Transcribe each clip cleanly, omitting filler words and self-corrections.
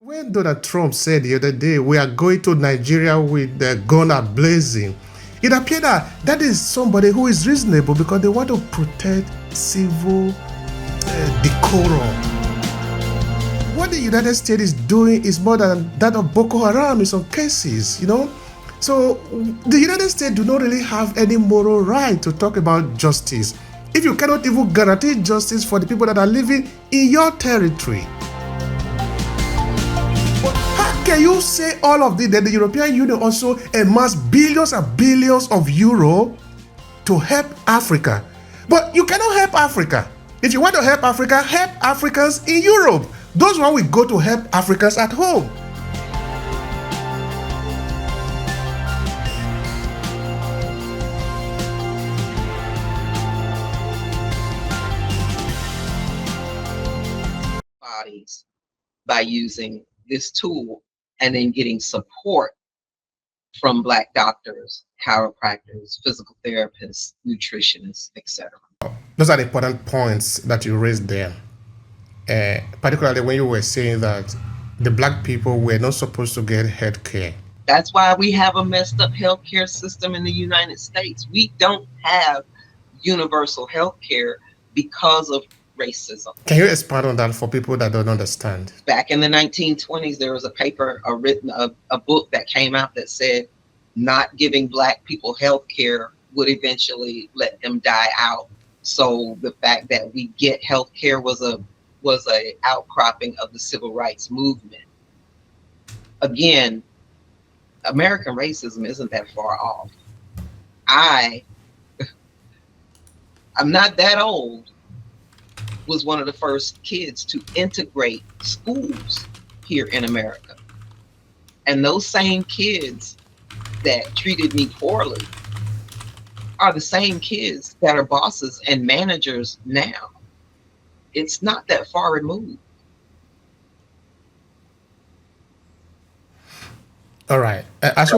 When Donald Trump said the other day, we are going to Nigeria with the gun a blazing, it appeared that that is somebody who is reasonable because they want to protect civil decorum. What the United States is doing is more than that of Boko Haram in some cases, So the United States do not really have any moral right to talk about justice if you cannot even guarantee justice for the people that are living in your territory. But how can you say all of this, that the European Union also amassed billions and billions of euro to help Africa? But you cannot help Africa. If you want to help Africa, help Africans in Europe. Those one will go to help Africans at home. Bodies by using this tool and then getting support from Black doctors, chiropractors, physical therapists, nutritionists, etc. Those are the important points that you raised there. Particularly when you were saying that the Black people were not supposed to get health care. That's why we have a messed up healthcare system in the United States. We don't have universal healthcare because of racism. Can you expand on that for people that don't understand? Back in the 1920s, there was a book that came out that said not giving Black people healthcare would eventually let them die out. So the fact that we get healthcare was a outcropping of the civil rights movement. Again, American racism isn't that far off. I'm not that old, was one of the first kids to integrate schools here in America. And those same kids that treated me poorly are the same kids that are bosses and managers now. It's not that far removed. All right. As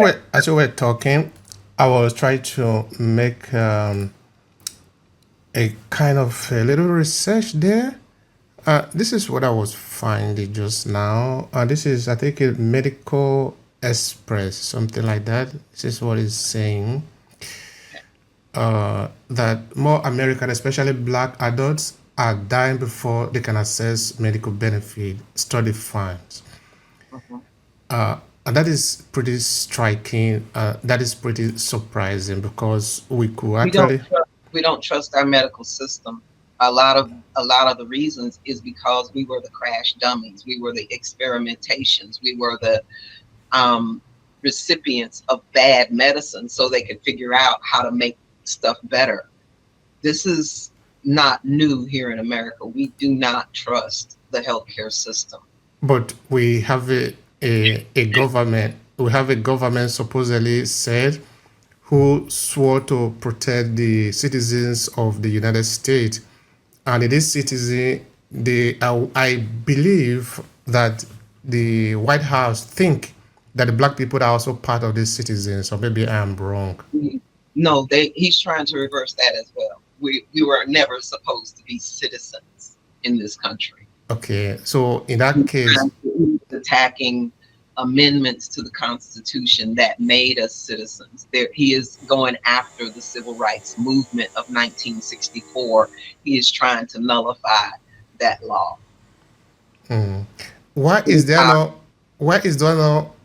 you were talking, I was trying to make a kind of a little research there. This is what I was finding just now. This is, I think, a Medical Express, something like that. This is what it's saying. That more American, especially Black adults, are dying before they can access medical benefit, study funds. And that is pretty striking. That is pretty surprising because we could actually... We don't trust our medical system. A lot of the reasons is because we were the crash dummies. We were the experimentations. We were the recipients of bad medicine so they could figure out how to make stuff better. This is not new here in America. We do not trust the healthcare system. But we have a government. We have a government supposedly said who swore to protect the citizens of the United States. And in this citizen, I believe that the White House think that the Black people are also part of these citizens, or maybe I am wrong. No, he's trying to reverse that as well. We were never supposed to be citizens in this country. Okay, so in that case, he's attacking amendments to the Constitution that made us citizens. He is going after the civil rights movement of 1964. He is trying to nullify that law. Why is there no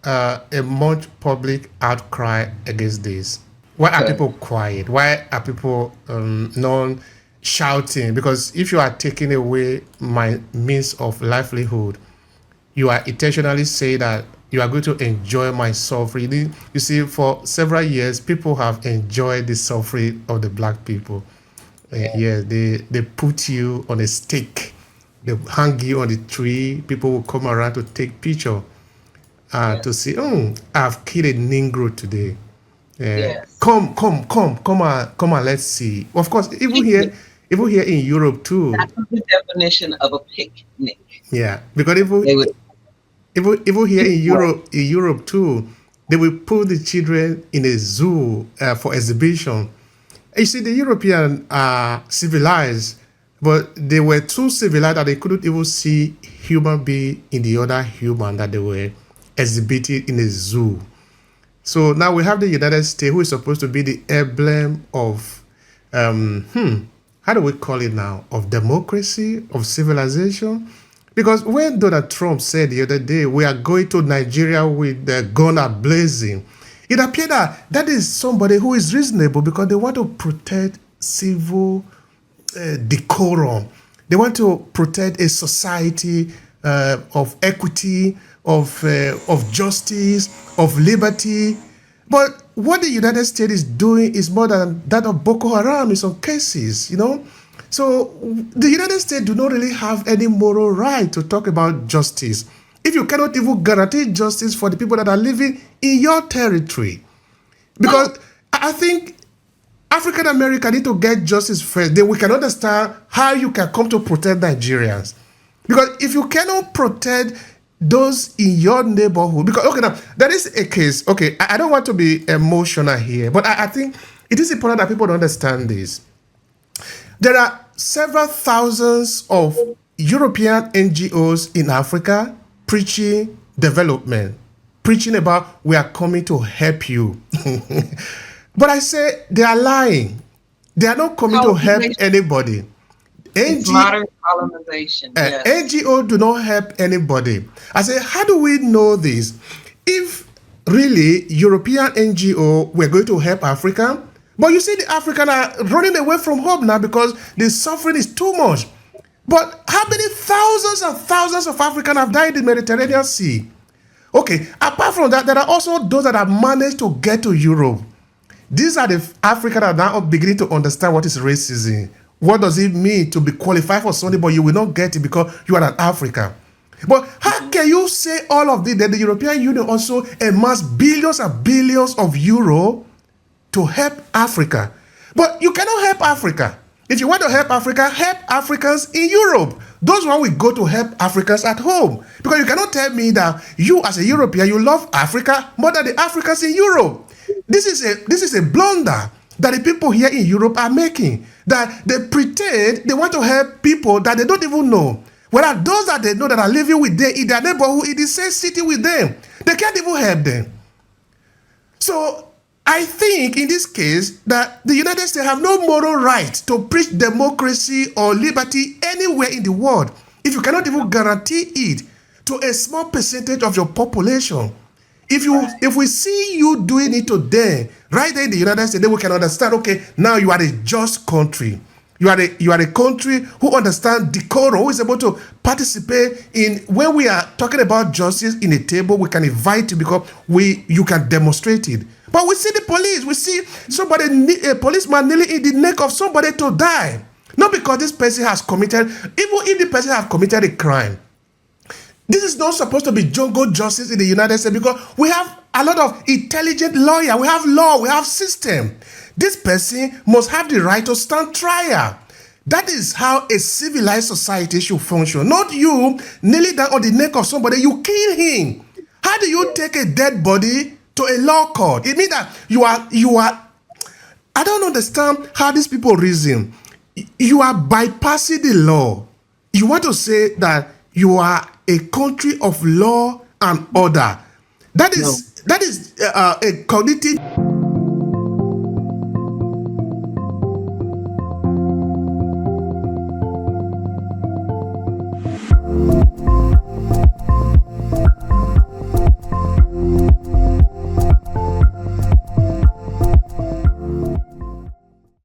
a much public outcry against this? Why are people quiet? Why are people not shouting? Because if you are taking away my means of livelihood, you are intentionally saying that you are going to enjoy my suffering. You see, for several years, people have enjoyed the suffering of the Black people. They put you on a stake. They hang you on the tree. People will come around to take picture to see, I've killed a Negro today. Come and let's see. Of course, even here in Europe too. That's the definition of a picnic. Yeah, because even here in Europe too, they will put the children in a zoo for exhibition. And you see, the Europeans are civilized, but they were too civilized that they couldn't even see human being in the other human that they were exhibiting in a zoo. So now we have the United States, who is supposed to be the emblem of, how do we call it now? Of democracy, of civilization? Because when Donald Trump said the other day, we are going to Nigeria with the gun blazing, it appeared that that is somebody who is reasonable because they want to protect civil decorum. They want to protect a society of equity, of justice, of liberty. But what the United States is doing is more than that of Boko Haram in some cases, you know. So the United States do not really have any moral right to talk about justice if you cannot even guarantee justice for the people that are living in your territory. Because I think African Americans need to get justice first. Then we can understand how you can come to protect Nigerians. Because if you cannot protect those in your neighborhood, because, okay, now, there is a case, okay, I don't want to be emotional here, but I think it is important that people understand this. There are several thousands of European NGOs in Africa preaching development, preaching about we are coming to help you. But I say they are lying. They are not coming to help anybody. Modern colonization. Yes. NGO do not help anybody. I say, how do we know this? If really European NGO were going to help Africa, but you see the Africans are running away from home now because the suffering is too much. But how many thousands and thousands of Africans have died in the Mediterranean Sea? Okay, apart from that, there are also those that have managed to get to Europe. These are the Africans that are now beginning to understand what is racism. What does it mean to be qualified for something, but you will not get it because you are an African? But how can you say all of this, that the European Union also amassed billions and billions of euro to help Africa? But you cannot help Africa. If you want to help Africa, help Africans in Europe. Those one will go to help Africans at home. Because you cannot tell me that you as a European, you love Africa more than the Africans in Europe. This is a blunder that the people here in Europe are making. That they pretend they want to help people that they don't even know. Whereas those that they know that are living with them in their neighborhood, in the same city with them, they can't even help them. So I think in this case that the United States have no moral right to preach democracy or liberty anywhere in the world if you cannot even guarantee it to a small percentage of your population. If we see you doing it to them right there in the United States, then we can understand, okay, now you are a just country. You are a country who understands decorum, who is able to participate in, when we are talking about justice in a table, we can invite you because you can demonstrate it. But we see the police, we see a policeman nearly in the neck of somebody to die. Not because this person has committed, even if the person has committed a crime. This is not supposed to be jungle justice in the United States because we have a lot of intelligent lawyers, we have law, we have system. This person must have the right to stand trial. That is how a civilized society should function. Not you kneeling down on the neck of somebody, you kill him. How do you take a dead body to a law court? It means that you are, I don't understand how these people reason. You are bypassing the law. You want to say that you are a country of law and order. That is a cognitive